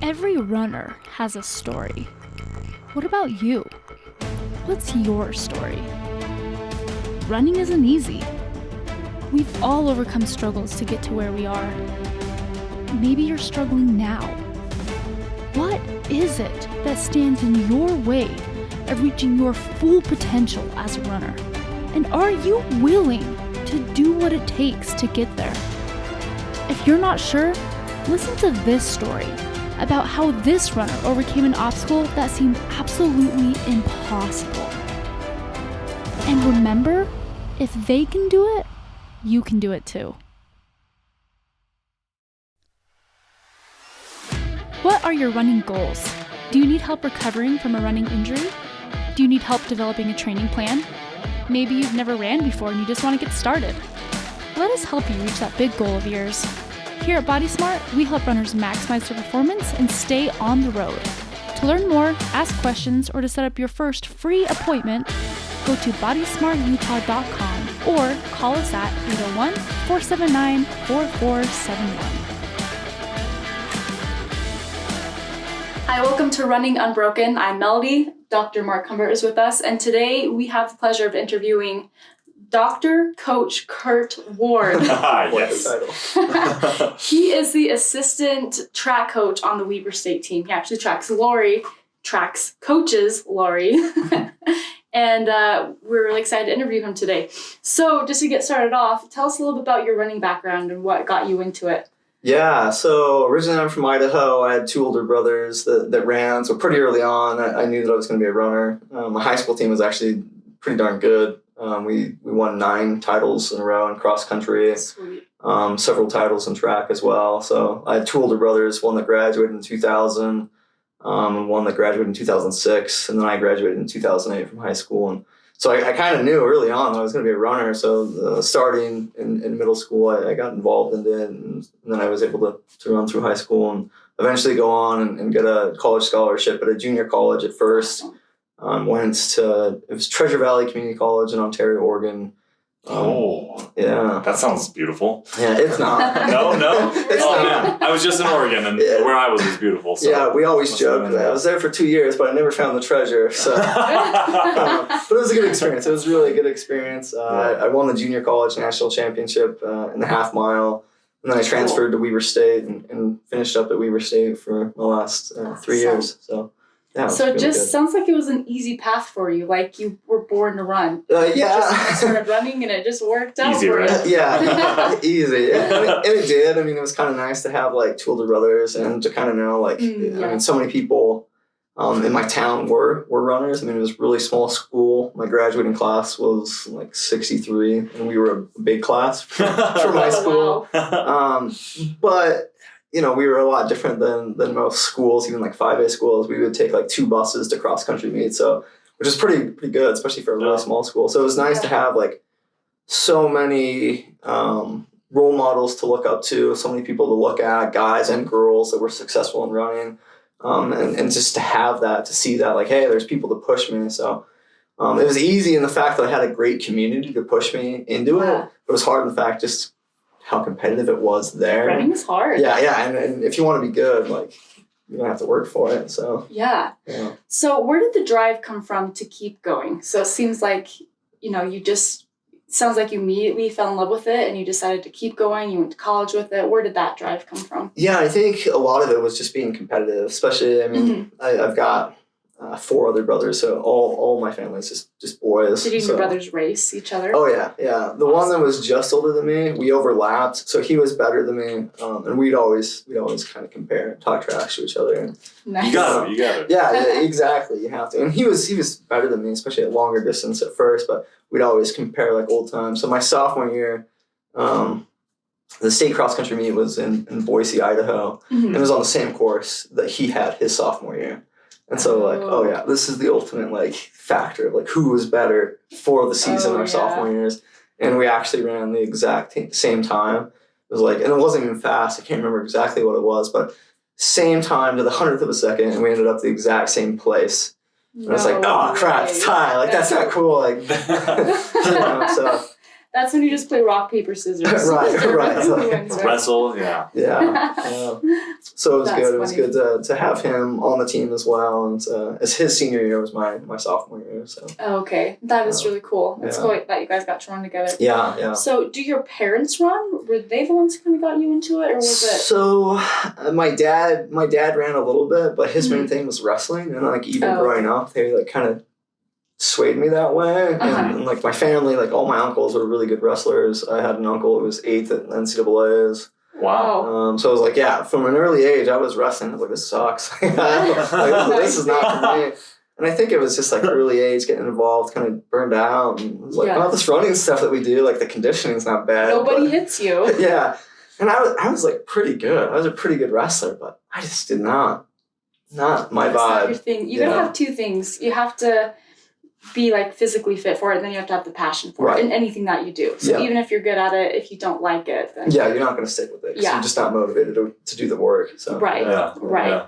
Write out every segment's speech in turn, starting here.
Every runner has a story. What about you? What's your story? Running isn't easy. We've all overcome struggles to get to where we are. Maybe you're struggling now. What is it that stands in your way of reaching your full potential as a runner? And are you willing to do what it takes to get there? If you're not sure, listen to this story about how this runner overcame an obstacle that seemed absolutely impossible. And remember, if they can do it, you can do it too. What are your running goals? Do you need help recovering from a running injury? Do you need help developing a training plan? Maybe you've never ran before and you just want to get started. Let us help you reach that big goal of yours. Here at Body Smart, we help runners maximize their performance and stay on the road. To learn more, ask questions, or to set up your first free appointment, go to bodysmartutah.com or call us at 801-479-4471. Hi, welcome to Running Unbroken. I'm Melody. Dr. Mark Humbert is with us, and today we have the pleasure of interviewing Dr. Coach Kurt Ward. Yes. He is the assistant track coach on the Weber State team. He actually coaches Lori. And we're really excited to interview him today. So just to get started off, tell us a little bit about your running background and what got you into it. Yeah, so originally I'm from Idaho. I had two older brothers that ran, so pretty early on I knew that I was going to be a runner. My high school team was actually pretty darn good. We won 9 titles in a row in cross country. Sweet. Several titles in track as well. So I had two older brothers, one that graduated in 2000 and one that graduated in 2006. And then I graduated in 2008 from high school. And so I kind of knew early on that I was going to be a runner. So starting in middle school, I got involved in it. And then I was able to run through high school and eventually go on and get a college scholarship at a junior college at first. It was Treasure Valley Community College in Ontario, Oregon. Yeah. That sounds beautiful. Yeah, it's not. No? It's not. Man. I was just in Oregon, and where I was beautiful. So yeah, we always joke that I was there for 2 years, but I never found the treasure. So, but it was a good experience. It was really a good experience. I won the junior college national championship in the half mile. And then I transferred to Weber State and finished up at Weber State for the last 3 years. So. Yeah, so it really just good. sounds like it was an easy path for you, like you were born to run. Yeah. You just started running and it just worked out Easy, for right? you. Yeah, easy. And it did. I mean, it was kind of nice to have like two older brothers and to kind of know I mean, so many people in my town were runners. I mean, it was a really small school. My graduating class was like 63 and we were a big class for my school. Wow. But we were a lot different than most schools, even like 5A schools. We would take like 2 buses to cross country meets, which is pretty good, especially for a really small school. So it was nice to have like so many role models to look up to, so many people to look at, guys and girls that were successful in running, and just to have that, to see that like, hey, there's people to push me. So it was easy in the fact that I had a great community to push me into it. It was hard in the fact just how competitive it was there. Running is hard. Yeah, and if you want to be good, like you're gonna have to work for it. So yeah. So where did the drive come from to keep going? So it seems like sounds like you immediately fell in love with it and you decided to keep going. You went to college with it. Where did that drive come from? Yeah, I think a lot of it was just being competitive. Especially, I mean, I've got 4 other brothers, so all my family's just boys. Did you and your brothers race each other? Oh yeah. The one that was just older than me, we overlapped, so he was better than me, and we'd always kind of compare, talk trash to each other. And, nice. You got it. Yeah, exactly. You have to. And he was better than me, especially at longer distance at first, but we'd always compare like old times. So my sophomore year, the state cross country meet was in Boise, Idaho, and it was on the same course that he had his sophomore year. And so this is the ultimate like factor of like who was better for the season our sophomore years. And we actually ran the exact same time. It was like, and it wasn't even fast. I can't remember exactly what it was, but same time to the 100th of a second, and we ended up the exact same place. And I was like, oh crap, it's tie. Like that's not cool. Like so That's when you just play rock, paper, scissors. Right. Who wins, right? Wrestle, yeah. Yeah. So it was That's good. It was funny. good to have him on the team as well. And as his senior year was my sophomore year. So Oh, okay. That is really cool. It's Yeah. cool that you guys got to run together. yeah. So, do your parents run? Were they the ones who kind of got you into it, or was it? So my dad ran a little bit, but his main Mhm. thing was wrestling. And like even Oh, growing up, they like kind of swayed me that way. And like my family, like all my uncles were really good wrestlers. I had an uncle who was 8th at NCAA's. Wow. So I was like, yeah, from an early age, I was wrestling. I was like, this sucks. Like, this is not for me. And I think it was just like early age, getting involved, kind of burned out. And it was like, oh, this running stuff that we do, like the conditioning's not bad. Nobody hits you. Yeah. And I was like pretty good. I was a pretty good wrestler, but I just did not my That's not your vibe. thing. You gotta have two things. You have to be like physically fit for it, and then you have to have the passion for it in anything that you do. So Yeah. even if you're good at it, if you don't like it, then Yeah, you're not going to stick with it. 'Cause you're just not motivated to do the work. So right. Yeah.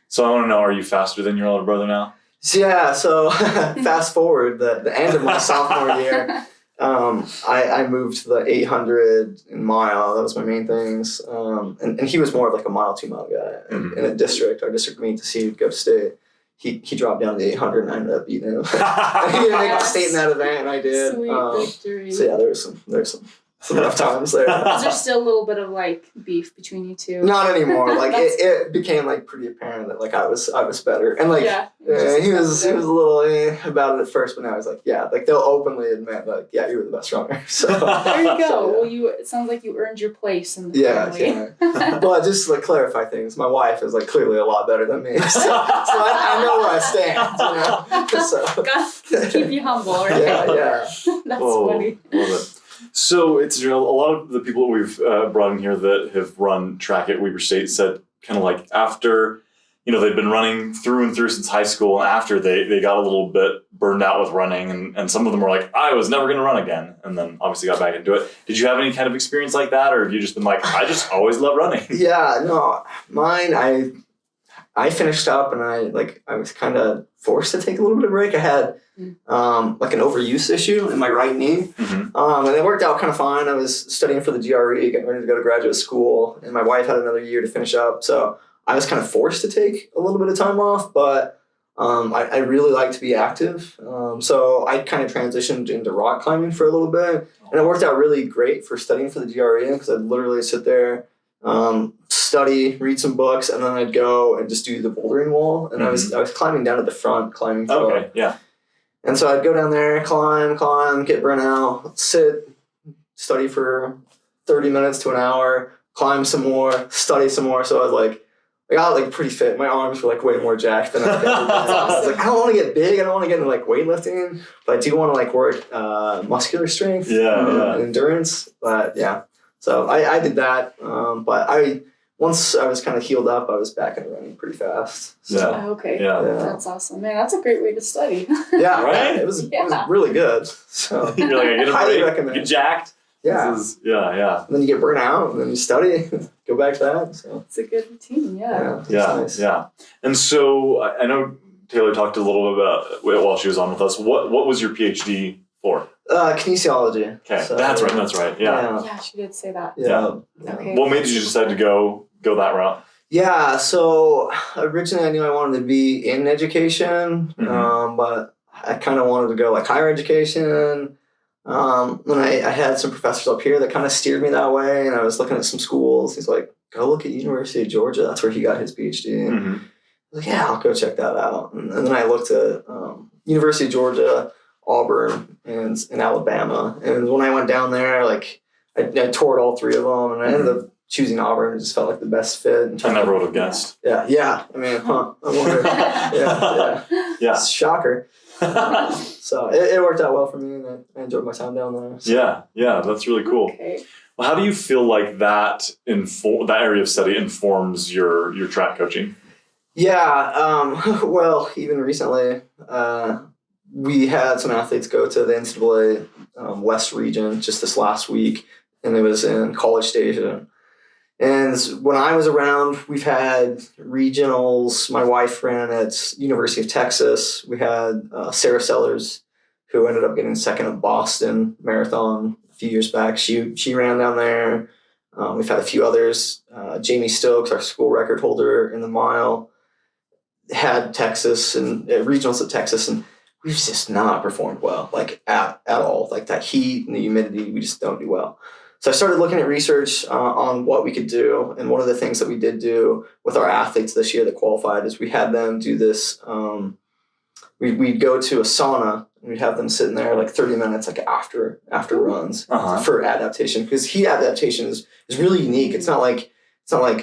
So I want to know, are you faster than your older brother now? So fast forward the end of my sophomore year. I moved to the 800 and mile. That was my main things. And he was more of like a mile, 2 mile guy. And in a district, our district meet to see who'd go to state. He dropped down to the 800 and I ended up beating him. He didn't make the state in that event, and I did. Sweet victory. So yeah, there's some rough times there. Is there still a little bit of like beef between you two? Not anymore. Like it became like pretty apparent that like I was better, and like he was a little about it at first, but now he's like, yeah, like they'll openly admit like, yeah, you were the best runner. So there you go. So, Well, it sounds like you earned your place in the family. Yeah. But just to like clarify things, my wife is like clearly a lot better than me, so I know where I stand. You know? So Gotta keep you humble, right? yeah. That's funny. Love it. So it's a lot of the people that we've brought in here that have run track at Weber State said kind of like after, they've been running through and through since high school, and after they got a little bit burned out with running, and some of them were like, I was never going to run again, and then obviously got back into it. Did you have any kind of experience like that, or have you just been like, I just always love running? Yeah, no, mine, I finished up and I was kind of forced to take a little bit of break. I had like an overuse issue in my right knee. Mm-hmm. And it worked out kind of fine. I was studying for the GRE, getting ready to go to graduate school, and my wife had another year to finish up. So I was kind of forced to take a little bit of time off, but I really like to be active. So I kind of transitioned into rock climbing for a little bit, and it worked out really great for studying for the GRE because I'd literally sit there, study, read some books, and then I'd go and just do the bouldering wall. And I was climbing down to the front, climbing. Okay, yeah. And so I'd go down there, climb, get burnt out, sit, study for 30 minutes to an hour, climb some more, study some more. So I was like, I got like pretty fit. My arms were like way more jacked than I was. I was like, I don't want to get big. I don't want to get into like weightlifting, but I do want to like work muscular strength and endurance. But yeah, so I did that. But once I was kind of healed up, I was back and running pretty fast. So, Okay. Yeah. That's awesome. Man, that's a great way to study. Yeah, right? It was really good. So You're like, I get a highly break, recommend. get jacked. Yeah. Yeah. And then you get burnt out, and then you study, go back to that. So It's a good routine, it's nice. Yeah. And so I know Taylor talked a little bit about it while she was on with us. What was your PhD for? Kinesiology. Okay, So, that's right. Yeah. Yeah, she did say that. Yeah. Okay. What made you decide to go that route? Yeah, so originally I knew I wanted to be in education, but I kind of wanted to go like higher education. When I had some professors up here that kind of steered me that way, and I was looking at some schools. He's like, go look at University of Georgia. That's where he got his PhD. And I was like, yeah, I'll go check that out. And then I looked at University of Georgia, Auburn, and Alabama. And when I went down there, like I toured all three of them, and I ended up choosing Auburn. It just felt like the best fit. I never would have guessed. Yeah. I mean, I wonder. Yeah. Shocker. So it worked out well for me, and I enjoyed my time down there. So. Yeah, that's really cool. Okay. Well, how do you feel like that area of study informs your track coaching? Yeah, well, even recently, we had some athletes go to the NCAA West region just this last week, and it was in College Station. And when I was around, we've had regionals. My wife ran at University of Texas. We had Sarah Sellers, who ended up getting second at Boston Marathon few years back. She ran down there. We've had a few others. Jamie Stokes, our school record holder in the mile, had Texas and regionals at Texas, and we've just not performed well, like at all. Like that heat and the humidity, we just don't do well. So I started looking at research on what we could do, and one of the things that we did do with our athletes this year that qualified is we had them do this. We'd go to a sauna and we'd have them sitting there like 30 minutes like after runs for adaptation, because heat adaptation is really unique. It's not like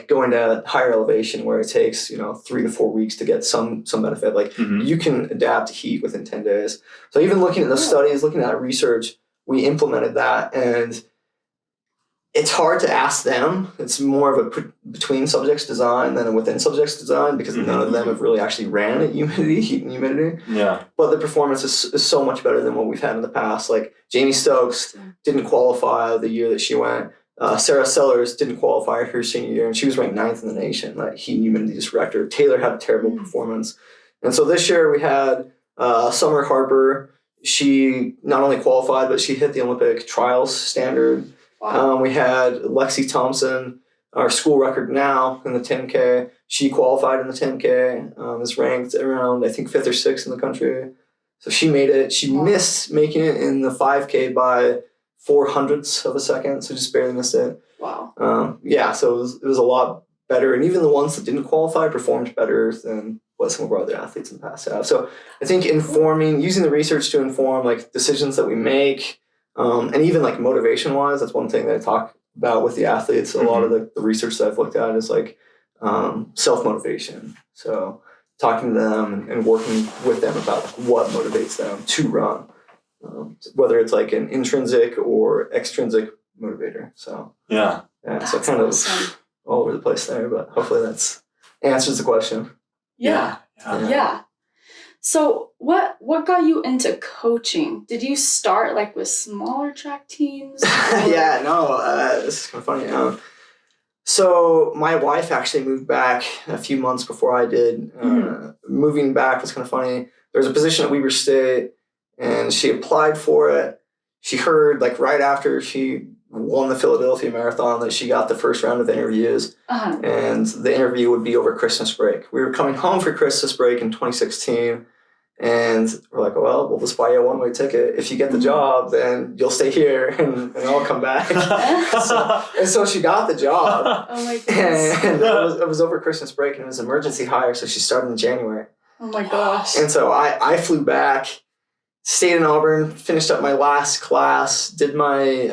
going to higher elevation where it takes 3 to 4 weeks to get some benefit. Like you can adapt to heat within 10 days. So even looking at those studies, looking at research, we implemented that, and it's hard to ask them. It's more of a between subjects design than a within subjects design, because none of them have really actually ran at heat and humidity. Yeah. But the performance is so much better than what we've had in the past. Like Jamie Stokes didn't qualify the year that she went. Sarah Sellers didn't qualify her senior year, and she was ranked 9th in the nation. Like heat and humidity just wrecked her. Taylor had a terrible performance. And so this year we had Summer Harper. She not only qualified, but she hit the Olympic trials standard. Wow. We had Lexi Thompson, our school record now in the 10K. She qualified in the 10K, is ranked around, I think, 5th or 6th in the country. So she made it. She missed making it in the 5K by 0.04 of a second, so just barely missed it. Wow. So it was a lot better. And even the ones that didn't qualify performed better than what some of our other athletes in the past have. So I think using the research to inform like decisions that we make, and even like motivation wise, that's one thing that I talk about with the athletes. A lot of the research that I've looked at is like self-motivation. So talking to them and working with them about what motivates them to run, whether it's like an intrinsic or extrinsic motivator. So so kind of all over the place there, but hopefully that's answers the question. Yeah. So what got you into coaching? Did you start like with smaller track teams? This is kind of funny. So my wife actually moved back a few months before I did. Moving back was kind of funny. There was a position at Weber State, and she applied for it. She heard like right after she won the Philadelphia Marathon that she got the first round of interviews, and the interview would be over Christmas break. We were coming home for Christmas break in 2016, and we're like, well, we'll just buy you a one-way ticket. If you get the job, then you'll stay here, and I'll come back. so she got the job. Oh my goodness. And it was over Christmas break, and it was an emergency hire, so she started in January. Oh my gosh. And so I flew back, stayed in Auburn, finished up my last class, did my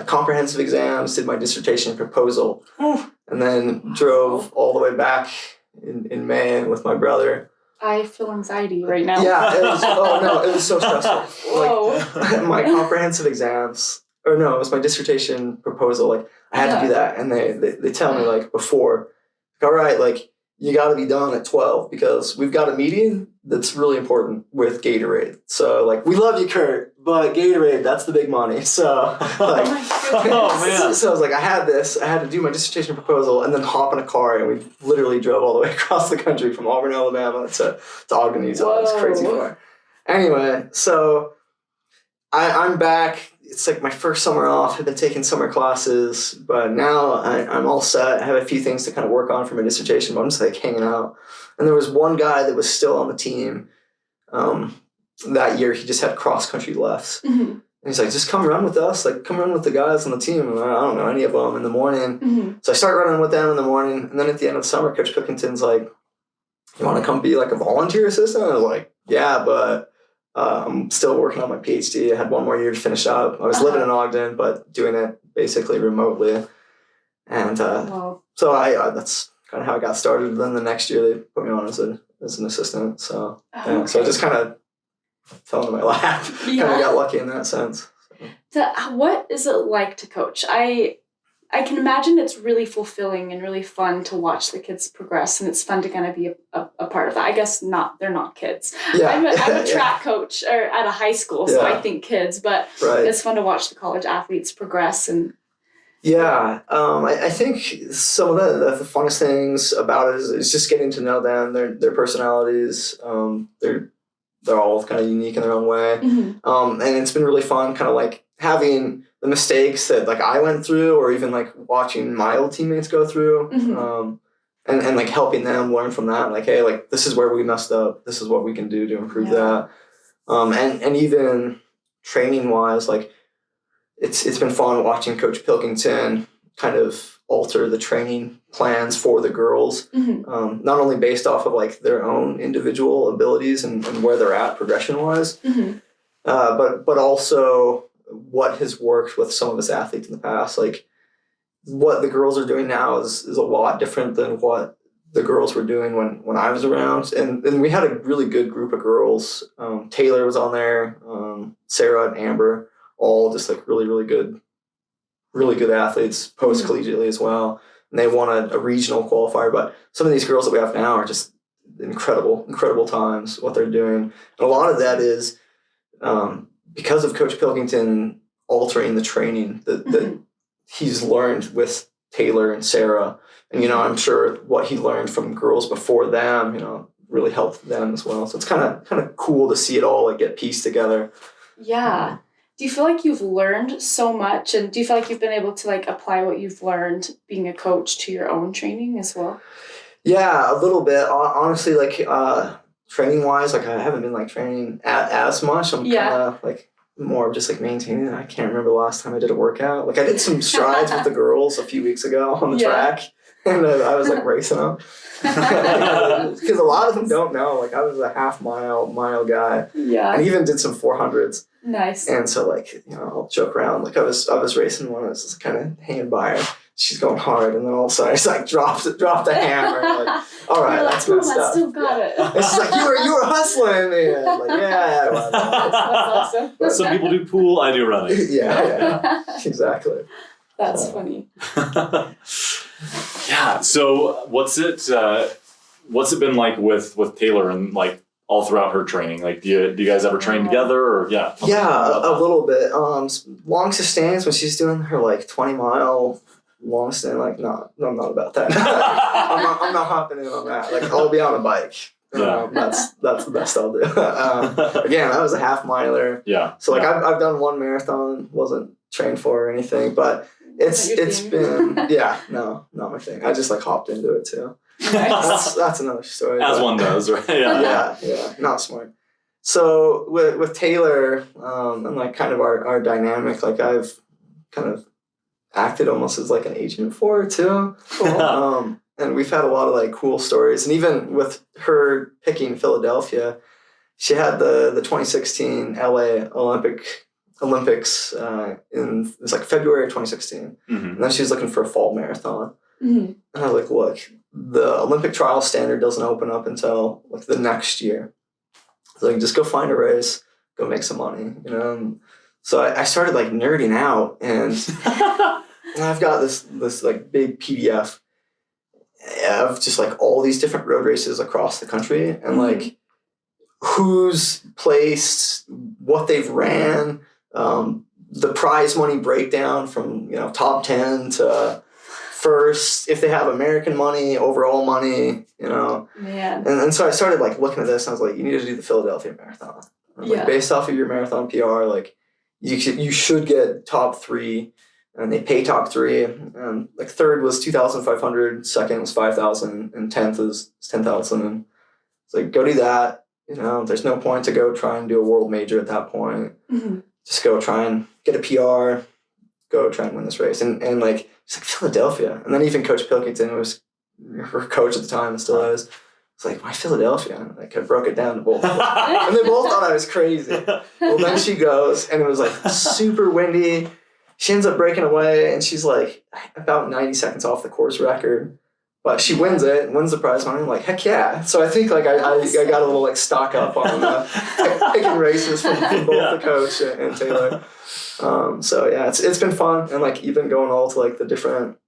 comprehensive exams, did my dissertation proposal, and then drove all the way back in May with my brother. I feel anxiety right now. Yeah, it was so stressful. Whoa. Like, my comprehensive exams, it was my dissertation proposal. Like I had to do that, and they tell me like before, all right, like you got to be done at 12 because we've got a meeting that's really important with Gatorade. So like we love you, Kurt, but Gatorade, that's the big money. So like, so I was like, I had to do my dissertation proposal and then hop in a car, and we literally drove all the way across the country from Auburn, Alabama to Ogden, Utah. It's crazy far. Anyway, so I'm back. It's like my first summer off. I've been taking summer classes, but now I'm all set. I have a few things to kind of work on for my dissertation, but I'm just like hanging out. And there was one guy that was still on the team that year. He just had cross-country lefts. And he's like, just come run with us. Like, come run with the guys on the team. And I don't know any of them in the morning. So I start running with them in the morning. And then at the end of the summer, Coach Cookington's like, you want to come be like a volunteer assistant? I was like, yeah, but I'm still working on my PhD. I had one more year to finish up. I was living in Ogden, but doing it basically remotely. And so that's kind of how I got started. Then the next year they put me on as an assistant. So so I just kind of fell into my lap. Kind of got lucky in that sense. So what is it like to coach? I can imagine it's really fulfilling and really fun to watch the kids progress, and it's fun to kind of be a part of that. I guess they're not kids. Yeah. I'm a track coach at a high school, so I think kids, but it's fun to watch the college athletes progress. And I think some of the funnest things about it is just getting to know them, their personalities. They're all kind of unique in their own way. And it's been really fun kind of like having the mistakes that like I went through, or even like watching my old teammates go through, and like helping them learn from that. Like, hey, like this is where we messed up. This is what we can do to improve that. And even training wise, like it's been fun watching Coach Pilkington kind of alter the training plans for the girls, not only based off of like their own individual abilities and where they're at progression wise, but also what has worked with some of his athletes in the past. Like what the girls are doing now is a lot different than what the girls were doing when I was around. And we had a really good group of girls. Taylor was on there, Sarah and Amber, all just like really good athletes post-collegiately as well. And they won a regional qualifier. But some of these girls that we have now are just incredible times, what they're doing. And a lot of that is because of Coach Pilkington altering the training that he's learned with Taylor and Sarah. And, I'm sure what he learned from girls before them, really helped them as well. So it's kind of cool to see it all like get pieced together. Yeah. Do you feel like you've learned so much, and do you feel like you've been able to like apply what you've learned being a coach to your own training as well? Yeah, a little bit. Honestly, like training wise, like I haven't been like training as much. I'm kind of like more of just like maintaining it. I can't remember the last time I did a workout. Like I did some strides with the girls a few weeks ago on the track, and I was like racing them. Because a lot of them don't know. Like I was a mile guy. Yeah. And even did some 400s. Nice. And so like, I'll joke around. Like I was racing one, I was just kind of hanging by her. She's going hard, and then all of a sudden I just like dropped the hammer. Like, all right, that's messed up. I still got it. It's just like you were hustling me. Like, yeah. That's awesome. Some people do pool, I do running. Yeah, exactly. That's funny. Yeah. So what's it been like with Taylor and like all throughout her training? Like, do you guys ever train together, or Yeah, a little bit. Long sustains when she's doing her like 20-mile long stand. Like, no, I'm not about that. I'm not hopping in on that. Like, I'll be on a bike. That's the best I'll do. Again, I was a half miler. Yeah. So like I've done one marathon, wasn't trained for or anything, but it's been not my thing. I just like hopped into it too. Nice. That's another story. As one does, right? Yeah, not smart. So with Taylor, and like kind of our dynamic, like I've kind of acted almost as like an agent for her too. Cool. And we've had a lot of like cool stories. And even with her picking Philadelphia, she had the 2016 LA Olympics it was like February 2016. And then she was looking for a fall marathon. And I was like, look, the Olympic trial standard doesn't open up until like the next year. So like, just go find a race, go make some money, So I started like nerding out, and I've got this like big PDF of just like all these different road races across the country, and like who's placed, what they've ran, the prize money breakdown from top 10 to first, if they have American money, overall money, Man. And so I started like looking at this, and I was like, you need to do the Philadelphia Marathon. Like, based off of your marathon PR, like you should get top 3, and they pay top 3. Like third was 2,500, second was 5,000, and 10th was 10,000. And it's like, go do that. There's no point to go try and do a world major at that point. Just go try and get a PR, go try and win this race. And like, it's like Philadelphia. And then even Coach Pilkington, who was her coach at the time and still is, it's like, why Philadelphia? And like, I broke it down to both. And they both thought I was crazy. Well, then she goes, and it was like super windy. She ends up breaking away, and she's like about 90 seconds off the course record. But she wins the prize money. I'm like, heck yeah. So I think like I got a little like stock up on picking races from both the coach and Taylor. So yeah, it's been fun. And like even going all to like the different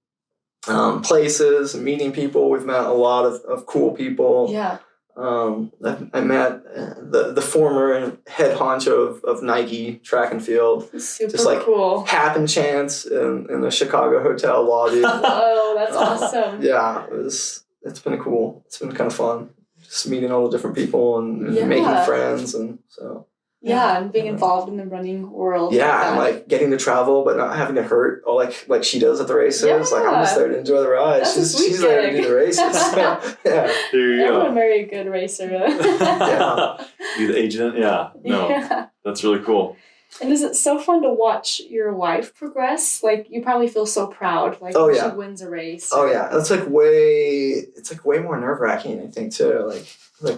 places and meeting people. We've met a lot of cool people. Yeah. I met the former head honcho of Nike track and field. Super just like cool. Happen chance in the Chicago hotel lobby. Oh, that's awesome. Yeah, it's been cool. It's been kind of fun. Just meeting all the different people and making friends, and so. Yeah, and being involved in the running world. Yeah, and like getting to travel but not having to hurt all like she does at the races. Yeah. Like I'm just there to enjoy the ride. That's a sweet She's there to gig. do the races. So, yeah. There you Everyone go. marry a good racer. Yeah. Be the agent. Yeah. No, Yeah. that's really cool. And is it so fun to watch your wife progress? Like you probably feel so proud, like Oh, when yeah. she wins a race. Oh yeah, it's like way more nerve wracking. I think too. Like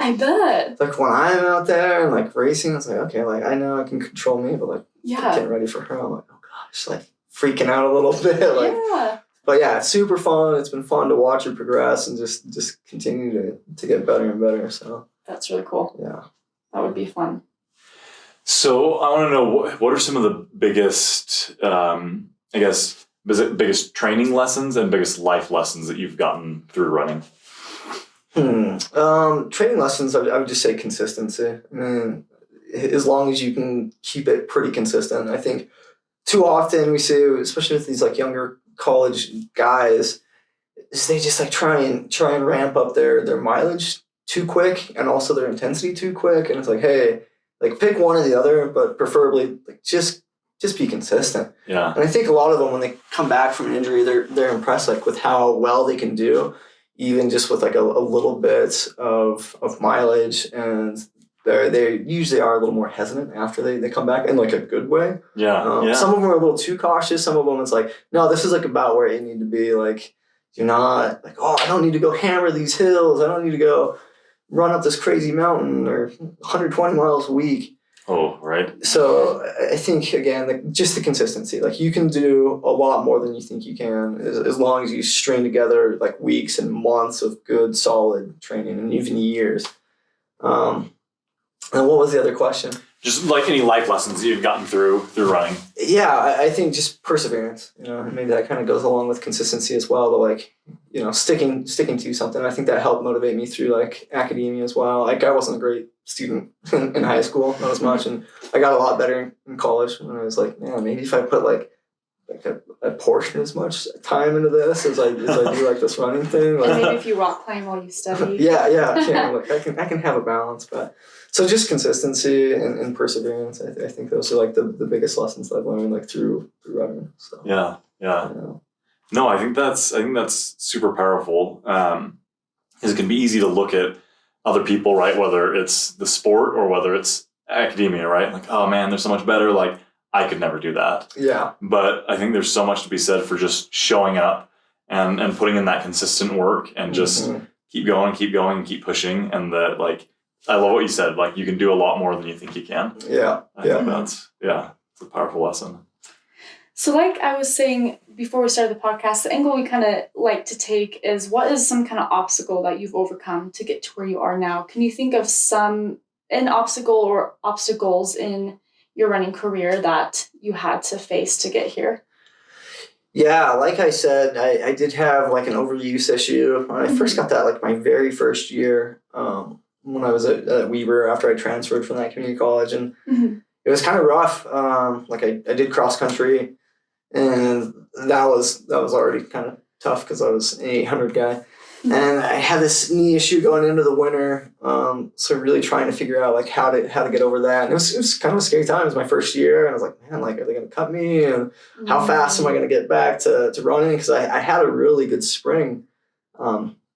I bet. like when I'm out there and like racing, it's like okay, like I know I can control me, but like Yeah. getting ready for her, I'm like oh gosh, like freaking out a little bit. Like, Yeah. but yeah, it's super fun. It's been fun to watch her progress and just continue to get better and better. So That's really cool. yeah. That would be fun. So I want to know what are some of the biggest, I guess, biggest training lessons and biggest life lessons that you've gotten through running? Training lessons, I would just say consistency. I mean, as long as you can keep it pretty consistent. I think too often we see, especially with these like younger college guys, is they just like try and ramp up their mileage too quick and also their intensity too quick. And it's like, hey, like pick one or the other, but preferably like just be consistent. Yeah. And I think a lot of them, when they come back from an injury, they're impressed like with how well they can do, even just with like a little bit of mileage. And they usually are a little more hesitant after they come back in like a good way. Yeah. Some of them are a little too cautious. Some of them it's like, no, this is like about where you need to be. Like you're not like, oh, I don't need to go hammer these hills. I don't need to go run up this crazy mountain or 120 miles a week. Oh, right. So I think, again, just the consistency. Like, you can do a lot more than you think you can as long as you string together, like, weeks and months of good, solid training and even years. And what was the other question? Just like any life lessons you've gotten through running. Yeah, I think just perseverance. You know, maybe that kind of goes along with consistency as well. But like, you know, sticking to something. I think that helped motivate me through like academia as well. Like I wasn't a great student in high school, not as much, and I got a lot better in college. And I was like, man, maybe if I put like a portion as much time into this as I do like this running thing. Like, And maybe if you rock climb while you study. yeah, like I can have a balance, but. So just consistency and perseverance. I think those are like the biggest lessons that I've learned like through running. So Yeah. No, I think that's super powerful. Because it can be easy to look at other people, right? Whether it's the sport or whether it's academia, right? Like, oh man, they're so much better. Like I could never do that. Yeah. But I think there's so much to be said for just showing up and putting in that consistent work and just keep going, and keep pushing. And that like, I love what you said. Like you can do a lot more than you think you can. Yeah. I think it's a powerful lesson. So like I was saying before we started the podcast, the angle we kind of like to take is what is some kind of obstacle that you've overcome to get to where you are now? Can you think of an obstacle or obstacles in your running career that you had to face to get here? Yeah, like I said, I did have like an overuse issue. When I first got that like my very first year, when I was at Weber after I transferred from that community college, and it was kind of rough. Like I did cross country, and that was already kind of tough because I was an 800 guy, and I had this knee issue going into the winter. So really trying to figure out like how to get over that. And it was kind of a scary time. It was my first year, and I was like, man, like are they gonna cut me? And how fast am I gonna get back to running? Because I had a really good spring.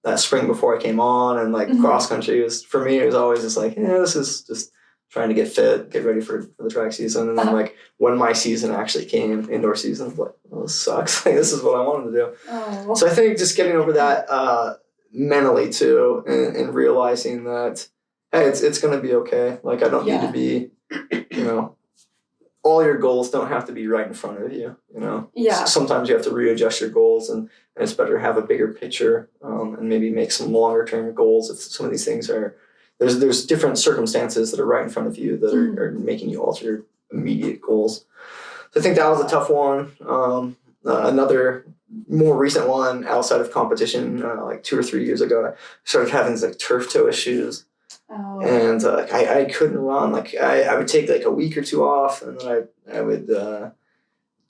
That spring before I came on, and like cross country was for me. It was always just like, yeah, this is just trying to get fit, get ready for the track season. And then like when my season actually came, indoor season, I was like, oh, this sucks. Like this is what I wanted to do. Oh. So I think just getting over that mentally too, and realizing that hey, it's gonna be okay. Like I don't need to be, you know. All your goals don't have to be right in front of you, you know? Yeah. Sometimes you have to readjust your goals, and it's better to have a bigger picture and maybe make some longer term goals if some of these things are, there's different circumstances that are right in front of you that are making you alter your immediate goals. So I think that was a tough one. Another more recent one outside of competition, like 2 or 3 years ago, I started having these like turf toe issues. Oh. And I couldn't run. Like I would take like a week or two off, and then I would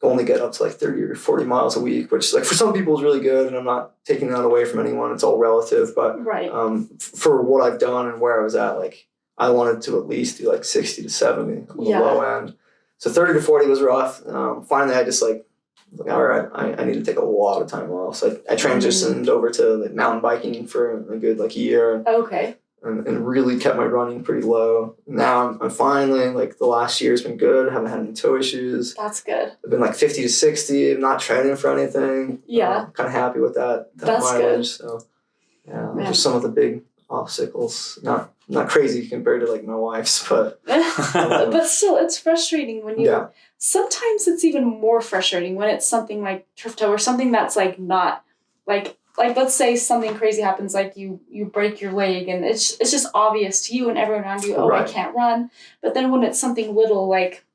only get up to like 30 or 40 miles a week, which like for some people is really good. And I'm not taking that away from anyone. It's all relative. But Right. For what I've done and where I was at, like I wanted to at least do like 60 to 70 on the Yeah. low end. So 30 to 40 was rough. Finally, I just like, all right, I need to take a lot of time off. So I transitioned over to like mountain biking for a good like year. Okay. And really kept my running pretty low. Now I'm finally, like, the last year's been good. I haven't had any toe issues. That's good. I've been like 50 to 60. I'm not training for anything. Yeah. Kind of happy with that That's mileage. good. So yeah, those Man. are some of the big obstacles. Not crazy compared to like my wife's, but But still, it's frustrating when you. yeah, Sometimes it's even more frustrating when it's something like turf toe or something that's like not like let's say something crazy happens, like you break your leg and it's just obvious to you and everyone around you. Oh, Right. I can't run. But then when it's something little like,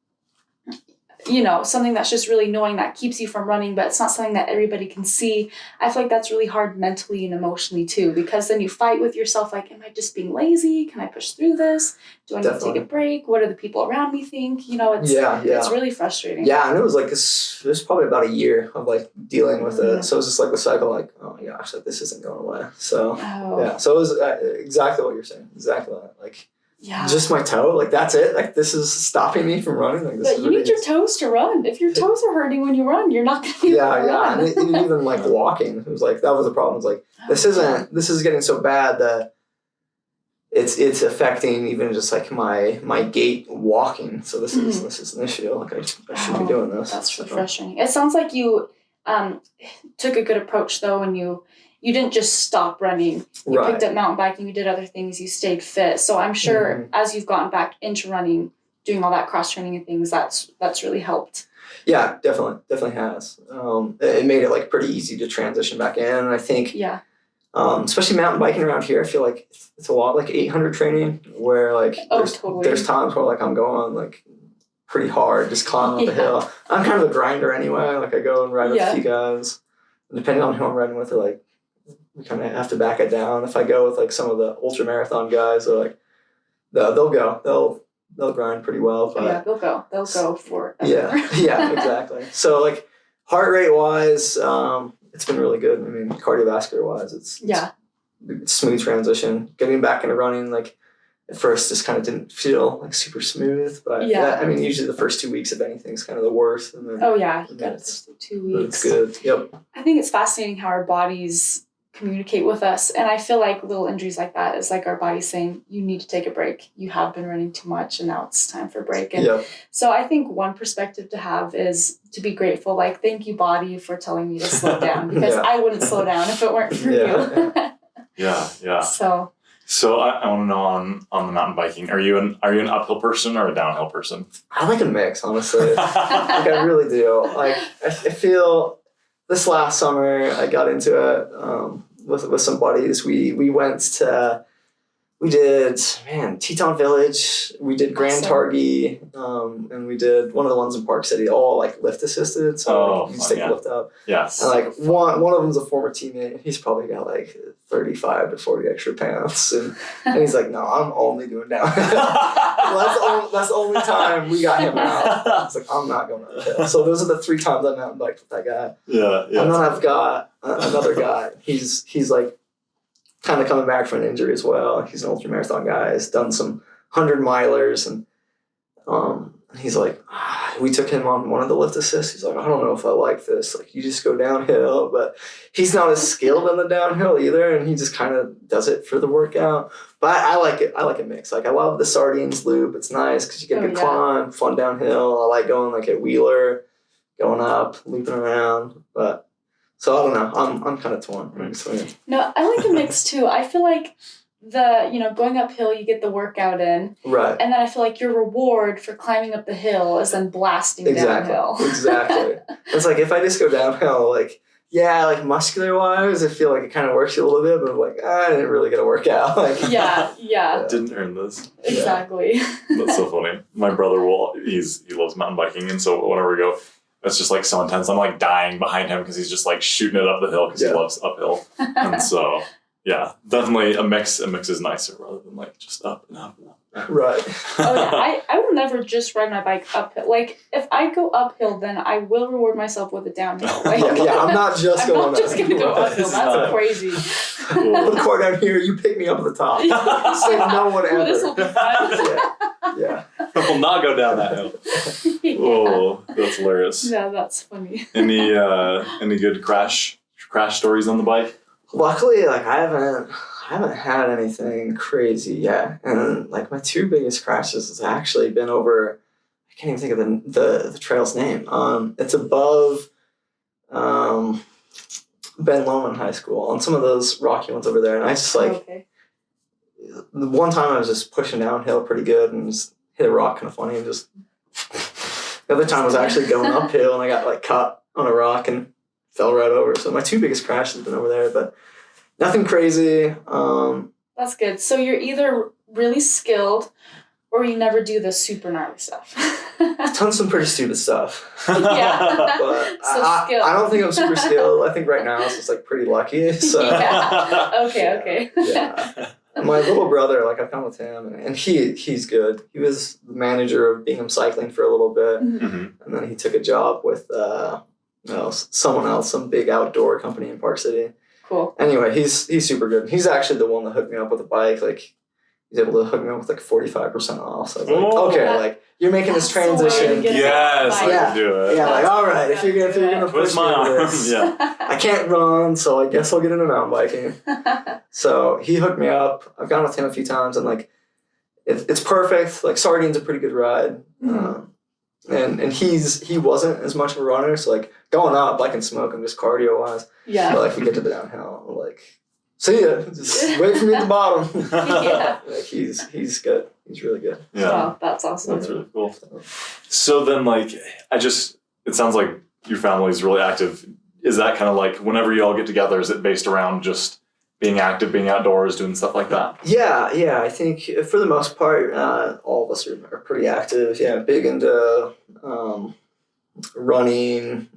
something that's just really annoying that keeps you from running, but it's not something that everybody can see. I feel like that's really hard mentally and emotionally too, because then you fight with yourself like, am I just being lazy? Can I push through this? Do I need to Definitely. take a break? What do the people around me think? It's yeah. it's really frustrating. Yeah, and it was like this. It was probably about a year of like dealing with Mhm. it. So it was just like the cycle, like, oh my gosh, like this isn't going away. So Oh, yeah, so it was exactly what you're saying. Exactly that. Like yeah. just my toe, like that's it. Like this is stopping me from running. Like this But is you need your ridiculous. toes to run. If your toes are hurting when you run, you're not going to be able Yeah, to run. and even like walking, it was like that was the problem. It's like this is getting so bad that it's affecting even just like my gait walking. So this is an issue. Like I should be doing this. That's really So, frustrating. It sounds like you took a good approach though, when you didn't just stop running. You right. picked up mountain biking, you did other things, you stayed fit. So I'm sure as you've gotten back into running, doing all that cross training and things, that's really helped. Yeah, definitely has. It made it like pretty easy to transition back in. And I think, Yeah. especially mountain biking around here, I feel like it's a lot like 800 training, where like Totally. there's times where like I'm going like pretty hard, just climbing up the hill. I'm kind of a grinder anyway. Like I go and ride with a few guys. And depending on who I'm riding with, like we kind of have to back it down. If I go with like some of the ultra marathon guys, they're like they'll go. They'll grind pretty well. But Yeah, they'll go for it. yeah, exactly. So like heart rate wise, it's been really good. I mean, cardiovascular wise, it's smooth transition. Getting back into running, like at first, just kind of didn't feel like super smooth. But I mean, usually the first 2 weeks of anything is kind of the worst. And then you got it for 2 weeks. it's good. Yep. I think it's fascinating how our bodies communicate with us, and I feel like little injuries like that is like our body saying, you need to take a break. You have been running too much and now it's time for a break. And so I think one perspective to have is to be grateful, like, thank you, body, for telling me to slow down, because I wouldn't slow down if it weren't for you. Yeah. So I want to know on the mountain biking, are you an uphill person or a downhill person? I like a mix, honestly. Like I really do. Like I feel this last summer I got into it with some buddies. We went to we did Teton Village. We did Grand Awesome. Targhee, and we did one of the ones in Park City, all like lift assisted. So you just take the lift up. Yes. And like one of them's a former teammate. He's probably got like 35 to 40 extra pounds, and he's like, no, I'm only doing downhill. That's the only time we got him out. It's like, I'm not going uphill. So those are the 3 times I mountain biked with that guy. Yeah. And then I've got another guy. He's like kind of coming back from an injury as well. He's an ultramarathon guy. He's done some 100-milers, and he's like, we took him on one of the lift assists. He's like, I don't know if I like this. Like, you just go downhill, but he's not as skilled in the downhill either, and he just kind of does it for the workout. But I like it. I like a mix. Like, I love the Sardines loop. It's nice because you get a good climb, fun downhill. I like going like at Wheeler, going up, looping around. But so I don't know. I'm kind of torn in between. no, I like a mix too. I feel like going uphill, you get the workout in. Right. And then I feel like your reward for climbing up the hill is then blasting downhill. Exactly. It's like if I just go downhill, like, like muscular wise, I feel like it kind of works you a little bit, but I'm like, I didn't really get a workout. Like, yeah. Didn't earn this. Exactly. That's so funny. My brother he loves mountain biking, and so whenever we go, it's just like so intense. I'm like dying behind him because he's just like shooting it up the hill because he loves uphill. And so, yeah, definitely a mix. A mix is nicer rather than like just up and up and up. Right. Oh yeah, I will never just ride my bike uphill. Like if I go uphill, then I will reward myself with a downhill. Like, Yeah, I'm not just I'm going not just gonna go up. uphill. This is That's not- crazy. Put the car down here, you pick me up at the top. Say no one ever. Well, this will be fun. Yeah. Will not go down that hill. Yeah. Oh, that's hilarious. Yeah, that's funny. Any good crash stories on the bike? Luckily, like I haven't had anything crazy yet, and like my two biggest crashes has actually been over. I can't even think of the trail's name. It's above Ben Lomond High School on some of those rocky ones over there, and I just like Okay. the one time I was just pushing downhill pretty good and just hit a rock kind of funny and just. The other time I was actually going uphill and I got like caught on a rock and fell right over. So my two biggest crashes have been over there, but nothing crazy. That's good. So you're either really skilled or you never do the super gnarly stuff. Done some pretty stupid stuff. Yeah. But So I skilled. don't think I'm super skilled. I think right now it's just like pretty lucky. So Yeah. Okay. yeah. My little brother, like I've gone with him, and he's good. He was the manager of Bingham Cycling for a little bit, Mm-hmm. and then he took a job with someone else, some big outdoor company in Park City. Cool. Anyway, he's super good. He's actually the one that hooked me up with a bike. Like he's able to hook me up with like 45% off. So I was like, Oh. okay, like you're making this That's the way to transition. get Yes, I Yeah. can do it. Yeah, like That's all right, if you're do gonna it. push Twist me my into arm. this, Yeah. I can't run, so I guess I'll get into mountain biking. So he hooked me up. I've gone with him a few times, and like it's perfect. Like Sardine's a pretty good ride, and he wasn't as much of a runner. So like going up, I can smoke him just cardio wise. Yeah. But like we get to the downhill, I'm like see ya, just wait for me at the bottom. Yeah. Like he's good. He's really good. Yeah. Wow, that's awesome. That's really cool. So then, like, it sounds like your family is really active. Is that kind of like whenever you all get together, is it based around just being active, being outdoors, doing stuff like that? Yeah. I think for the most part, all of us are pretty active. Yeah, big into running,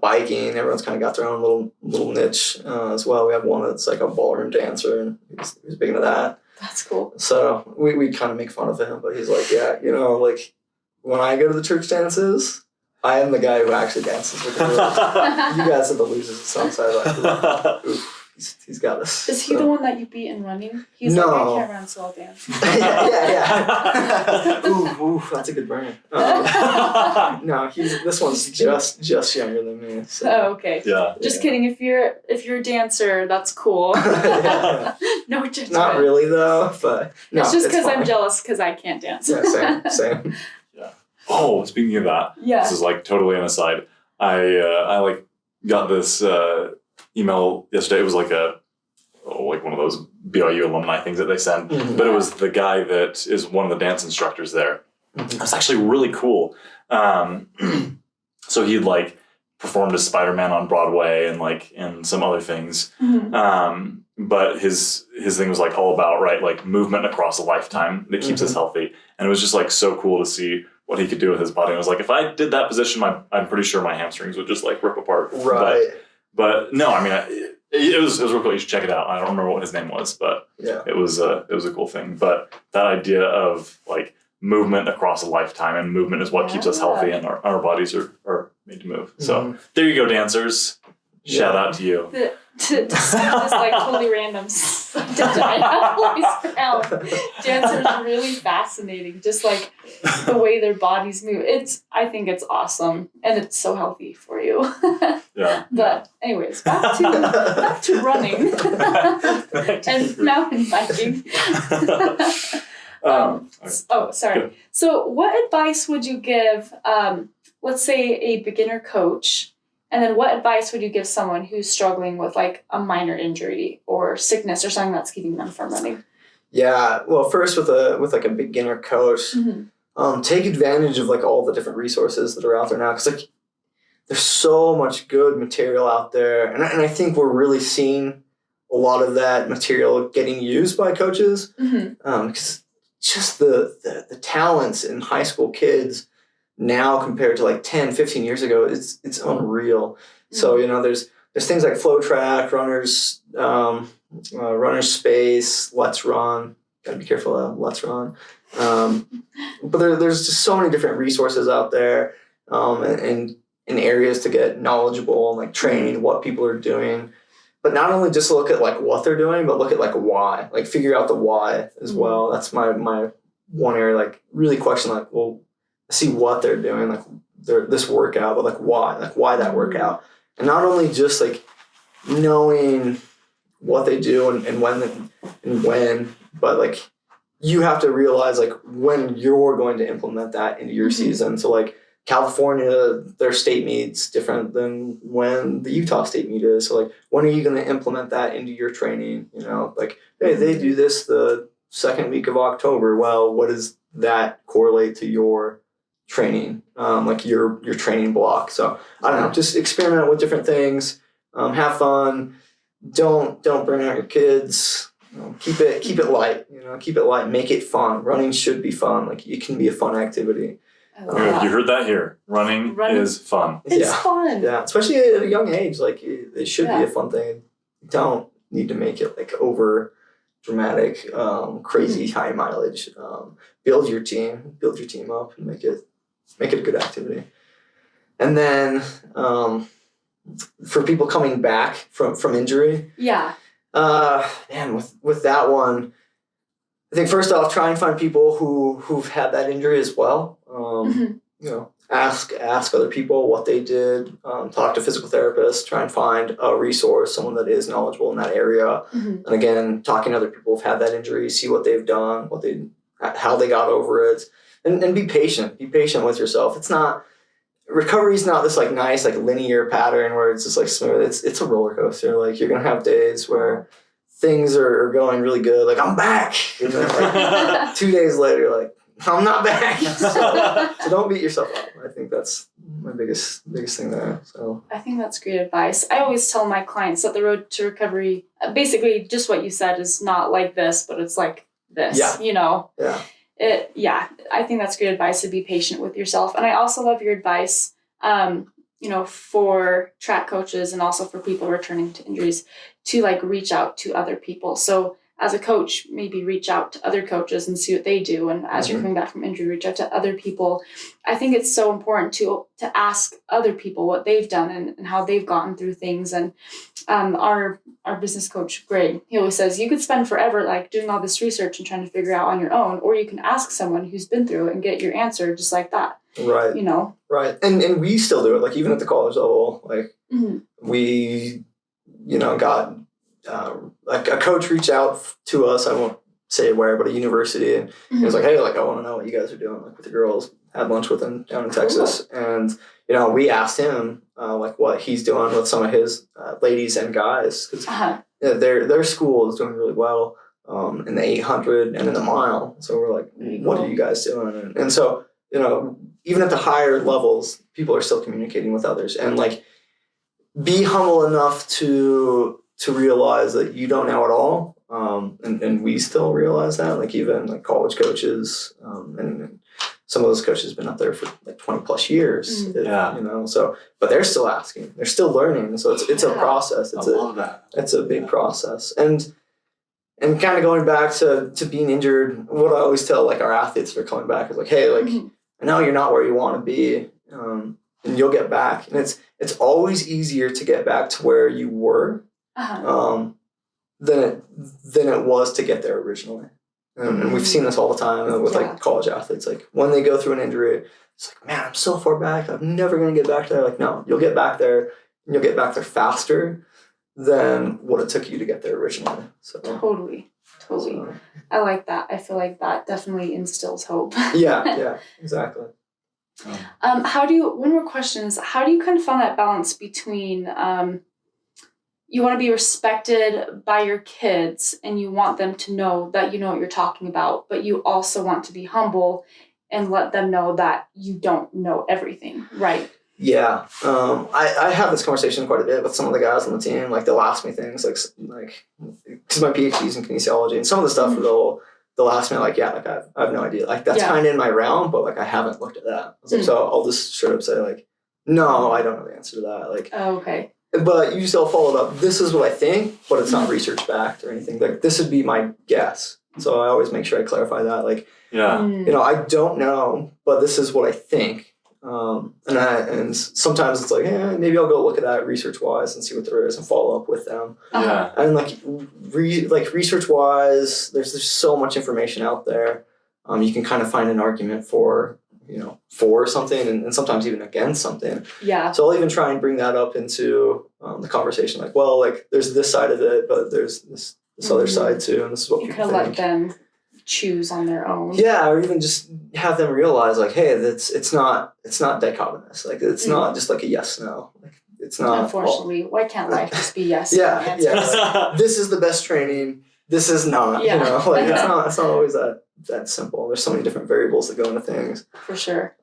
biking. Everyone's kind of got their own little niche as well. We have one that's like a ballroom dancer, and he's big into that. That's cool. So we kind of make fun of him, but he's like, yeah, like when I go to the church dances, I am the guy who actually dances with the girls. You guys are the losers at some side. Like, oof, he's got us. Is he the one that you beat in running? He's No. like, I can't run, so I'll dance. yeah. Ooh, that's a good burn. No, this one's just younger than me. So. Oh, okay. Yeah. Just Yeah. kidding. If you're a dancer, that's cool. Yeah. No judgment. Not really though, but no, it's just because I'm fine. jealous because I can't dance. Yeah, same. Oh, speaking of that, Yeah. this is like totally an aside. I like got this email yesterday. It was like like one of those BYU alumni things that they send, Mhm. but it was the guy that is one of the dance instructors there. Mhm. It was actually really cool. So he'd like performed as Spider-Man on Broadway and some other things. Mhm. But his thing was like all about like movement across a lifetime that keeps us healthy, and it was just like so cool to see what he could do with his body. And I was like, if I did that position, I'm pretty sure my hamstrings would just like rip apart. Right. But no, I mean, it was real cool. You should check it out. I don't remember what his name was, but Yeah. it was a cool thing. But that idea of like movement across a lifetime, and movement is what keeps us healthy, and our bodies are made to move. So there you go, dancers. Shout out to you. To just like totally random dancers are really fascinating. Just like the way their bodies move. I think it's awesome, and it's so healthy for you. Yeah. But anyways, back to running and mountain biking. Sorry. Good. So what advice would you give, let's say a beginner coach, and then what advice would you give someone who's struggling with like a minor injury or sickness or something that's keeping them from running? Yeah. Well, first with like a beginner coach, take advantage of like all the different resources that are out there now, because like there's so much good material out there, and I think we're really seeing a lot of that material getting used by coaches, because just the talents in high school kids now compared to like 10, 15 years ago, it's unreal. So, there's things like Flow Track, Runners Space, Let's Run. Gotta be careful of Let's Run. But there's just so many different resources out there, and in areas to get knowledgeable and like training what people are doing. But not only just look at like what they're doing, but look at like why, like figure out the why as well. That's my one area, like really question like, well, see what they're doing, like this workout, but like why that workout. And not only just like knowing what they do and when, but like you have to realize like when you're going to implement that into your season. So like California, their state meet's different than when the Utah state meet is. So like when are you going to implement that into your training? You know, like, hey, they do this the second week of October. Well, what does that correlate to your training, like your training block? So I don't know, just experiment with different things, have fun. Don't bring out your kids. You know, keep it light. You know, keep it light. Make it fun. Running should be fun. Like it can be a fun activity. You heard that here. Running is fun. It's fun. Yeah, especially at a young age. Like it should be a fun thing. You don't need to make it like over dramatic, crazy high mileage. Build your team up and make it a good activity. And then for people coming back from injury, man, with that one, I think first off, try and find people who've had that injury as well. You know, ask other people what they did. Talk to physical therapists. Try and find a resource, someone that is knowledgeable in that area. And again, talking to other people who've had that injury, see what they've done, how they got over it, and be patient. Be patient with yourself. Recovery is not this like nice like linear pattern where it's just like smooth. It's a roller coaster. Like you're gonna have days where things are going really good. Like I'm back, and then like 2 days later, like I'm not back. So don't beat yourself up. I think that's my biggest thing there. So I think that's great advice. I always tell my clients that the road to recovery, basically just what you said, is not like this, but it's like this. Yeah. You know. Yeah. I think that's great advice, to be patient with yourself. And I also love your advice, you know, for track coaches and also for people returning to injuries, to like reach out to other people. So as a coach, maybe reach out to other coaches and see what they do. And as you're coming back from injury, reach out to other people. I think it's so important to ask other people what they've done and how they've gotten through things. And our business coach, Greg, he always says, you could spend forever like doing all this research and trying to figure out on your own, or you can ask someone who's been through it and get your answer just like that. Right. You know? Right. And we still do it. Like even at the college level, like we, you know, got like a coach reached out to us. I won't say where, but a university, and he was like, "Hey, like I want to know what you guys are doing, like with the girls." Had lunch with him down in Texas, and you know, we asked him like what he's doing with some of his ladies and guys, because their school is doing really well in the 800 and in the mile. So we're like, "What are you guys doing?" And so you know, even at the higher levels, people are still communicating with others, and like be humble enough to realize that you don't know it all. And we still realize that, like even like college coaches, and some of those coaches have been up there for like 20 plus years, you know, so, but they're still asking, they're still learning. So it's a process. It's a big process. And kind of going back to being injured, what I always tell like our athletes that are coming back is like, hey, like, I know you're not where you want to be, and you'll get back. And it's always easier to get back to where you were than it was to get there originally. And we've seen this all the time with like college athletes. Like when they go through an injury, it's like, man, I'm so far back. I'm never going to get back there. Like, no, you'll get back there, and you'll get back there faster than what it took you to get there originally. So Totally. So. I like that. I feel like that definitely instills hope. Yeah, exactly. One more question is, how do you kind of find that balance between you want to be respected by your kids and you want them to know that you know what you're talking about, but you also want to be humble and let them know that you don't know everything, right? Yeah. I have this conversation quite a bit with some of the guys on the team. Like they'll ask me things like because my PhD is in kinesiology, and some of the stuff they'll ask me like, yeah, like I have no idea. Like that's kind of in my realm, but like I haven't looked at that. So I'll just straight up say like, no, I don't know the answer to that. Like, oh, okay. But you still follow it up. This is what I think, but it's not research backed or anything. Like this would be my guess. So I always make sure I clarify that. Like, Yeah. I don't know, but this is what I think. And sometimes it's like, maybe I'll go look at that research-wise and see what there is and follow up with them. Yeah. And like research-wise, there's so much information out there. You can kind of find an argument for something and sometimes even against something. Yeah. So I'll even try and bring that up into the conversation. Like, well, like there's this side of it, but there's this other side too, and this is what You people kind of think. let them choose on their own. Yeah, or even just have them realize, like, hey, it's not dichotomous. Like, it's not just like a yes no. Like, it's not. Unfortunately, why can't life just be yes? Yeah, no answers? yeah. This is the best training. This is not. Yeah. Like it's not always that simple. There's so many different variables that go into things. For sure.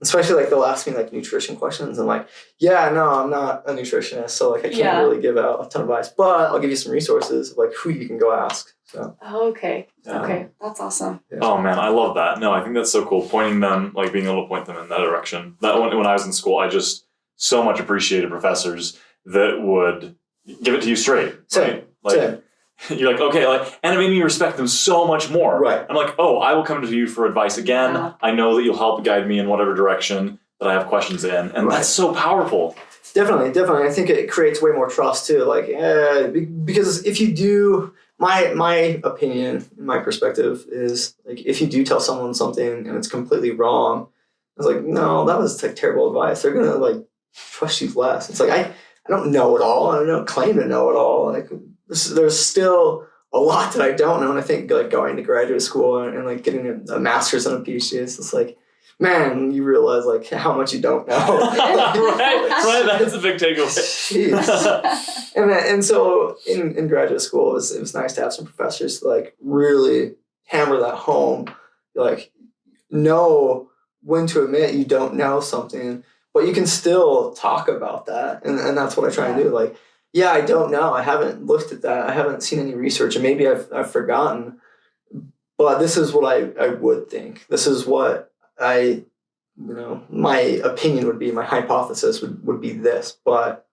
Especially like they'll ask me like nutrition questions and like, yeah, no, I'm not a nutritionist, so like I can't really give out a ton of advice, but I'll give you some resources of like who you can go ask. So. Okay. Yeah. Okay. That's awesome. Yeah. Oh man, I love that. No, I think that's so cool. Pointing them, like being able to point them in that direction. That when I was in school, I just so much appreciated professors that would give it to you straight. Same. Right? Like, Same. you're like, okay, like, and it made me respect them so much more. Right. I'm like, oh, I will come to you for advice again. Yeah. I know that you'll help guide me in whatever direction that I have questions in. And Right. that's so powerful. Definitely. I think it creates way more trust too. Like, because if you do, my opinion, my perspective is like, if you do tell someone something and it's completely wrong, it's like, no, that was like terrible advice. They're gonna like trust you less. It's like I don't know it all. I don't claim to know it all. Like there's still a lot that I don't know. And I think like going to graduate school and like getting a master's and a PhD is just like, man, you realize like how much you don't know. right. That's a big takeaway. Jeez. And so in graduate school, it was nice to have some professors to like really hammer that home. Like, know when to admit you don't know something, but you can still talk about that. And that's what I try and do. Like, yeah, I don't know. I haven't looked at that. I haven't seen any research, and maybe I've forgotten. But this is what I would think. This is what my opinion would be. My hypothesis would be this, but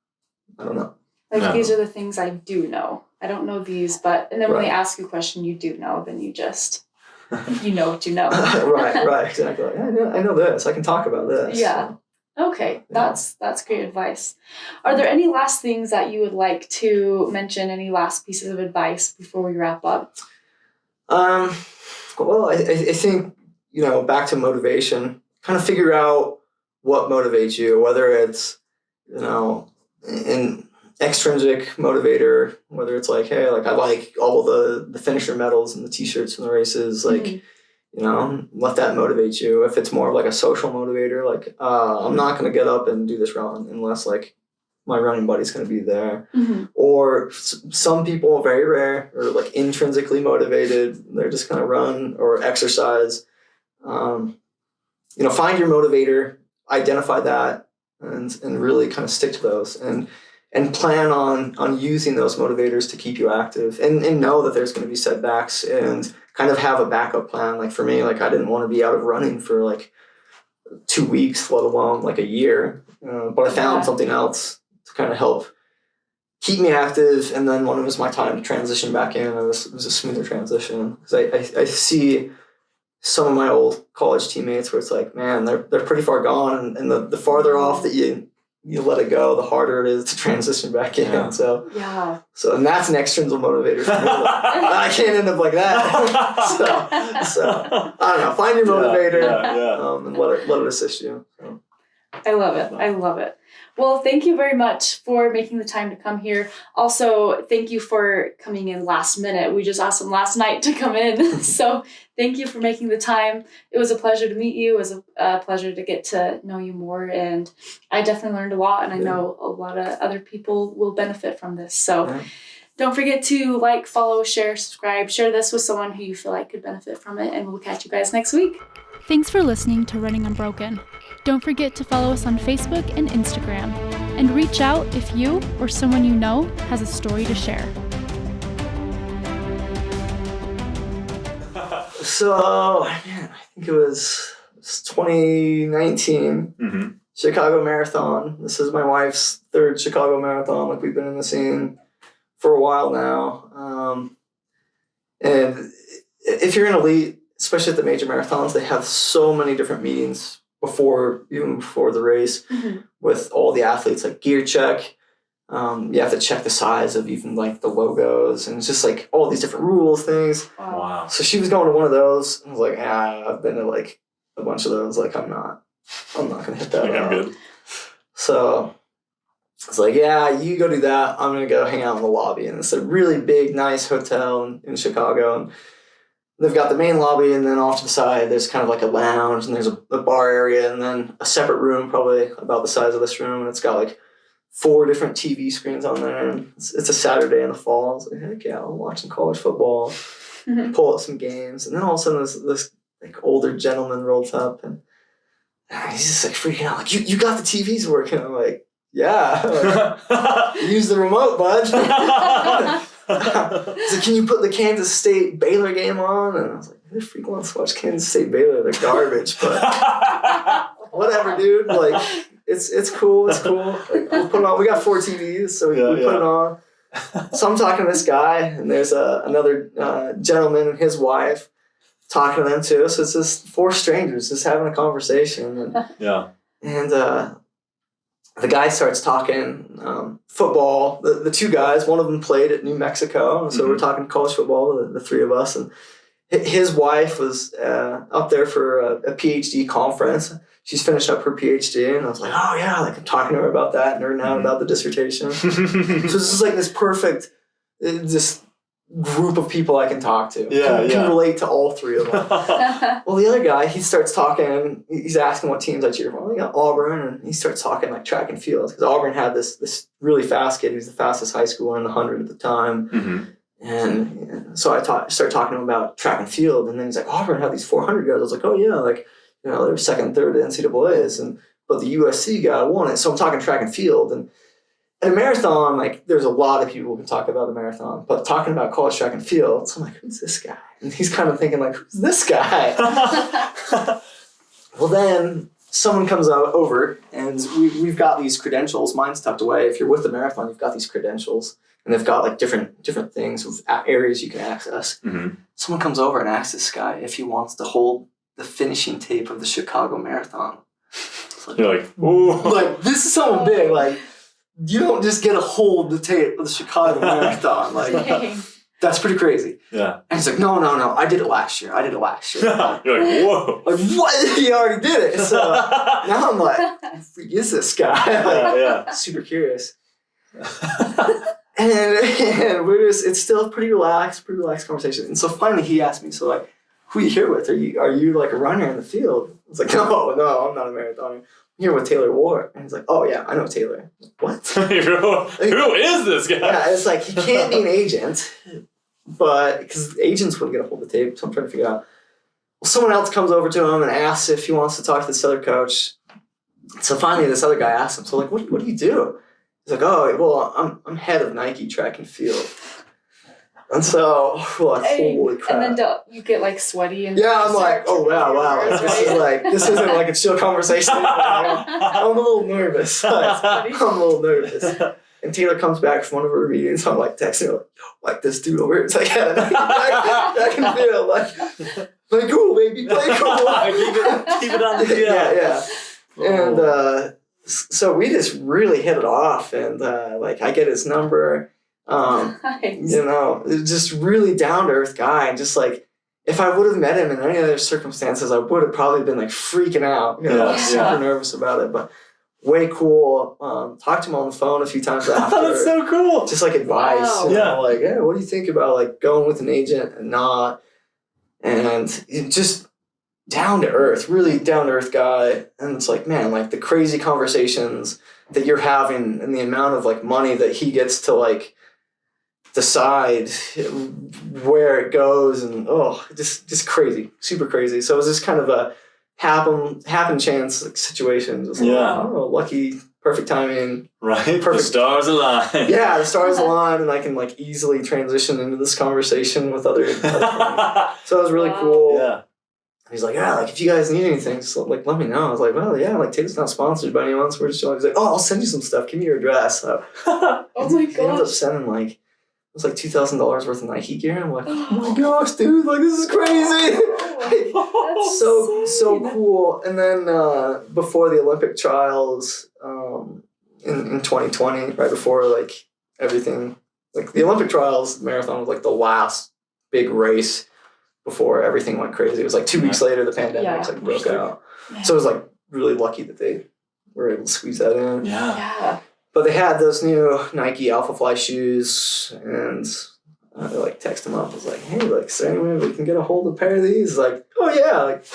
I don't know. Like these are the things I do know. I don't know these, and then when they ask you a question you do know, then you just you know what you know. right, exactly. I know this. I can talk about this. Yeah. Okay, that's great advice. Are there any last things that you would like to mention? Any last pieces of advice before we wrap up? Well, I think back to motivation. Kind of figure out what motivates you, whether it's an extrinsic motivator, whether it's like, hey, like I like all the finisher medals and the t-shirts and the races, like. Let that motivate you. If it's more of like a social motivator, like I'm not going to get up and do this run unless like my running buddy's going to be there. Mm-hmm. Or some people, very rare, are like intrinsically motivated. They're just going to run or exercise. Find your motivator, identify that, and really kind of stick to those and plan on using those motivators to keep you active and know that there's going to be setbacks and kind of have a backup plan. Like for me, like I didn't want to be out of running for like 2 weeks, let alone like a year. But I found something else to kind of help keep me active. And then when it was my time to transition back in, it was a smoother transition. Because I see some of my old college teammates where it's like, man, they're pretty far gone. And the farther off that you let it go, the harder it is to transition back in. Yeah. So and that's an extrinsic motivator for me. I can't end up like that. so I don't know. Find your motivator and let it assist you. So. I love it. I love it. Well, thank you very much for making the time to come here. Also, thank you for coming in last minute. We just asked him last night to come in. So thank you for making the time. It was a pleasure to meet you. It was a pleasure to get to know you more. And I definitely learned a lot. And I know a lot of other people will benefit from this. So don't forget to like, follow, share, subscribe. Share this with someone who you feel like could benefit from it. And we'll catch you guys next week. Thanks for listening to Running Unbroken. Don't forget to follow us on Facebook and Instagram, and reach out if you or someone you know has a story to share. So, I think it was 2019, Chicago Marathon. This is my wife's third Chicago Marathon. Like, we've been in the scene for a while now. And if you're an elite, especially at the major marathons, they have so many different meetings even before the race with all the athletes, like gear check. You have to check the size of even like the logos, and it's just like all these different rules, things. Wow. So she was going to one of those. I was like, I've been to like a bunch of those. Like, I'm not gonna hit that. I'm good. So it's like, you go do that. I'm gonna go hang out in the lobby, and it's a really big, nice hotel in Chicago, and they've got the main lobby, and then off to the side, there's kind of like a lounge, and there's a bar area, and then a separate room, probably about the size of this room, and it's got like 4 different TV screens on there. And it's a Saturday in the fall. It's like, heck yeah, I'm watching college football, pull up some games, and then all of a sudden this like older gentleman rolls up, and he's just like freaking out, like, you got the TVs working? I'm like, yeah, like, use the remote, bud. He's like, can you put the Kansas State Baylor game on? And I was like, who the freak wants to watch Kansas State Baylor? They're garbage, but whatever, dude. Like, it's cool. It's cool. Like, we'll put it on. We got 4 TVs, so we put it on. So I'm talking to this guy, and there's another gentleman and his wife talking to them too. So it's just 4 strangers just having a conversation. And the guy starts talking football. The 2 guys, one of them played at New Mexico, so we're talking college football, the 3 of us. And his wife was up there for a PhD conference. She's finished up her PhD, and I was like, oh yeah, like I'm talking to her about that, nerding out about the dissertation. So this is like this perfect, this group of people I can talk to. Can relate to all 3 of them. Well, the other guy, he starts talking, he's asking what teams I cheer for. Well, got Auburn, and he starts talking like track and field, because Auburn had this really fast kid. He was the fastest high schooler in the 100 at the time. And so I started talking to him about track and field, and then he's like, Auburn had these 400 guys. I was like, oh yeah, like, they were 2nd, 3rd at NCAAs, but the USC guy won it. So I'm talking track and field, and in a marathon, like, there's a lot of people who can talk about a marathon, but talking about college track and field, so I'm like, who's this guy? And he's kind of thinking like, who's this guy? Well, then someone comes over, and we've got these credentials. Mine's tucked away. If you're with the marathon, you've got these credentials, and they've got like different things with areas you can access. Someone comes over and asks this guy if he wants to hold the finishing tape of the Chicago Marathon. Like, you're like, ooh. Like, this is something big. Like, you don't just get to hold the tape of the Chicago Marathon. Like, that's pretty crazy. Yeah. And he's like, no, I did it last year. You're like, whoa. Like, what? He already did it. So now I'm like, who the freak is this guy? Like, super curious. And we're just, it's still a pretty relaxed conversation. And so finally he asked me, so like, who are you here with? Are you like a runner in the field? I was like, no, I'm not a marathoner. I'm here with Taylor Ward. And he's like, oh yeah, I know Taylor. What? Who is this guy? Yeah, it's like, he can't be an agent, but because agents wouldn't get a hold of the tape, so I'm trying to figure out. Well, someone else comes over to him and asks if he wants to talk to this other coach. So finally this other guy asks him, so like, what do you do? He's like, oh, well, I'm head of Nike track and field. And so, like, holy crap. And then you get like sweaty and I'm like, oh wow. This isn't like a chill conversation. I'm a little nervous. And Taylor comes back from one of her meetings. I'm like texting her, like this dude over here. It's like, I can feel like, play cool, baby, play cool. keep it on the deal. Yeah. And so we just really hit it off, and like I get his number. Nice. It's just really down to earth guy, and just like if I would have met him in any other circumstances, I would have probably been like freaking out, super nervous about it. But way cool. Talked to him on the phone a few times after. That's so cool. Just like advice. Wow. Like, hey, what do you think about like going with an agent and not? And just down to earth, really down to earth guy. And it's like, man, like the crazy conversations that you're having and the amount of like money that he gets to like decide where it goes, and just crazy, super crazy. So it was just kind of a happen chance situation. Just lucky, perfect timing. Right. Perfect. The stars align. Yeah, the stars align, and I can like easily transition into this conversation with other so it was really cool. Yeah. He's like, like if you guys need anything, just like let me know. I was like, well, yeah, like Taylor's not sponsored by anyone, so we're just he's like, I'll send you some stuff. Give me your address. So oh my he ends up gosh. sending like was like $2,000 worth of Nike gear. And I'm like, oh my gosh, dude, like this is crazy. That's so insane. cool. And then before the Olympic trials in 2020, right before like everything, like the Olympic trials, marathon was like the last big race before everything went crazy. It was like 2 weeks later the pandemic like broke out. Yeah. So it was like really lucky that they were able to squeeze that in. Yeah. But they had those new Nike Alpha Fly shoes, and I like text him up. I was like, hey, like, is there any way we can get a hold of a pair of these? He's like, oh yeah, like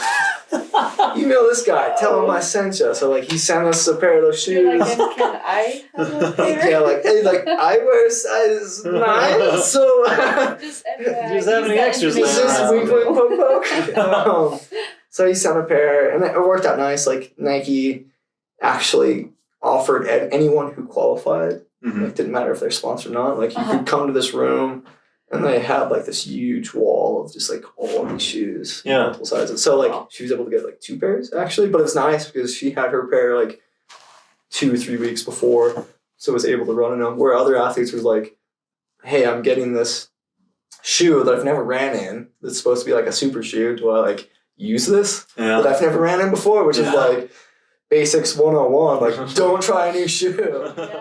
email this guy, tell him I sent you. So like he sent us a pair of those shoes. You're like, and can I have a pair? Yeah, like hey, like I wear size 9, so Just anyway, Just have any extras this laying is around. wink wink poke poke. So he sent a pair, and it worked out nice. Like Nike actually offered anyone who qualified. Mhm. Like didn't matter if they're sponsored or not. Like you could come to this room, and they had like this huge wall of just like all of these shoes, Yeah. multiple sizes. So like Wow. she was able to get like 2 pairs actually, but it's nice because she had her pair like 2 or 3 weeks before, so was able to run in them. Where other athletes was like, hey, I'm getting this shoe that I've never ran in. That's supposed to be like a super shoe. Do I like use this? Yeah. That I've never ran in before, which is Yeah. like basics 101. Like don't try a new shoe. Yeah.